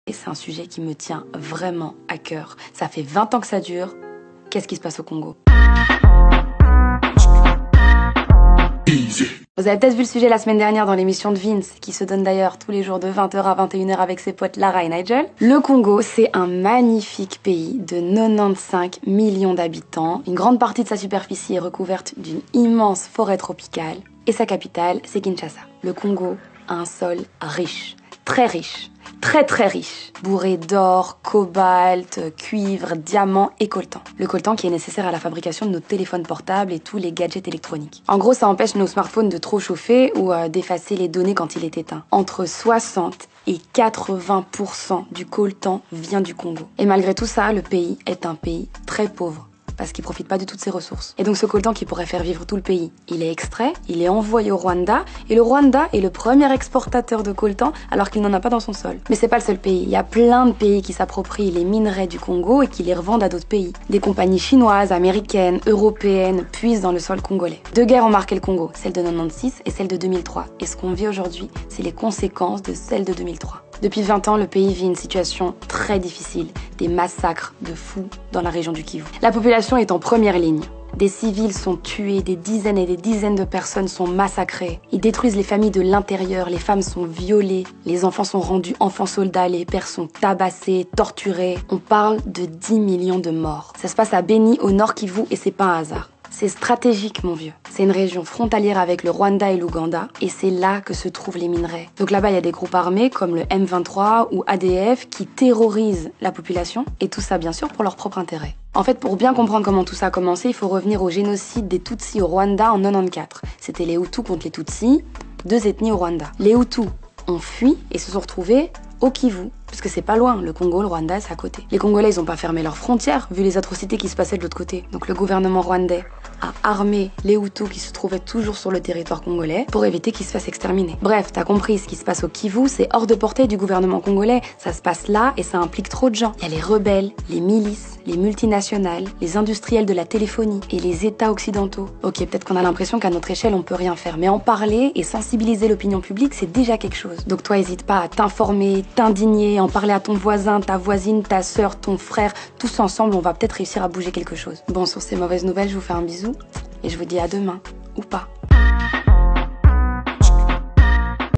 Et c'est un sujet qui me tient vraiment à cœur. Ça fait 20 ans que ça dure. Qu'est-ce qui se passe au Congo? Vous avez peut-être vu le sujet la semaine dernière dans l'émission de Vince, qui se donne d'ailleurs tous les jours de 20h à 21h avec ses potes Lara et Nigel. Le Congo, c'est un magnifique pays de 95 millions d'habitants. Une grande partie de sa superficie est recouverte d'une immense forêt tropicale. Et sa capitale, c'est Kinshasa. Le Congo a un sol riche, très riche. Très riche, bourré d'or, cobalt, cuivre, diamants et coltan. Le coltan qui est nécessaire à la fabrication de nos téléphones portables et tous les gadgets électroniques. En gros, ça empêche nos smartphones de trop chauffer ou d'effacer les données quand il est éteint. Entre 60 et 80% du coltan vient du Congo. Et malgré tout ça, le pays est un pays très pauvre, parce qu'il profite pas de toutes ses ressources. Et donc ce coltan qui pourrait faire vivre tout le pays, il est extrait, il est envoyé au Rwanda, et le Rwanda est le premier exportateur de coltan alors qu'il n'en a pas dans son sol. Mais c'est pas le seul pays, il y a plein de pays qui s'approprient les minerais du Congo et qui les revendent à d'autres pays. Des compagnies chinoises, américaines, européennes puisent dans le sol congolais. Deux guerres ont marqué le Congo, celle de 96 et celle de 2003. Et ce qu'on vit aujourd'hui, c'est les conséquences de celle de 2003. Depuis 20 ans, le pays vit une situation très difficile, des massacres de fous dans la région du Kivu. La population est en première ligne. Des civils sont tués, des dizaines et des dizaines de personnes sont massacrées. Ils détruisent les familles de l'intérieur, les femmes sont violées, les enfants sont rendus enfants soldats, les pères sont tabassés, torturés. On parle de 10 millions de morts. Ça se passe à Beni, au nord Kivu, et c'est pas un hasard. C'est stratégique, mon vieux. C'est une région frontalière avec le Rwanda et l'Ouganda, et c'est là que se trouvent les minerais. Donc là-bas, il y a des groupes armés comme le M23 ou ADF qui terrorisent la population, et tout ça, bien sûr, pour leur propre intérêt. En fait, pour bien comprendre comment tout ça a commencé, il faut revenir au génocide des Tutsis au Rwanda en 94. C'était les Hutus contre les Tutsis, deux ethnies au Rwanda. Les Hutus ont fui et se sont retrouvés au Kivu, puisque c'est pas loin, le Congo, le Rwanda, c'est à côté. Les Congolais, ils ont pas fermé leurs frontières, vu les atrocités qui se passaient de l'autre côté. Donc le gouvernement rwandais a armé les Hutus qui se trouvaient toujours sur le territoire congolais pour éviter qu'ils se fassent exterminer. Bref, t'as compris, ce qui se passe au Kivu, c'est hors de portée du gouvernement congolais. Ça se passe là et ça implique trop de gens. Il y a les rebelles, les milices, les multinationales, les industriels de la téléphonie et les États occidentaux. Ok, peut-être qu'on a l'impression qu'à notre échelle, on peut rien faire, mais en parler et sensibiliser l'opinion publique, c'est déjà quelque chose. Donc toi, hésite pas à t'informer, t'indigner, en parler à ton voisin, ta voisine, ta sœur, ton frère. Tous ensemble, on va peut-être réussir à bouger quelque chose. Bon, sur ces mauvaises nouvelles, je vous fais un bisou et je vous dis à demain, ou pas.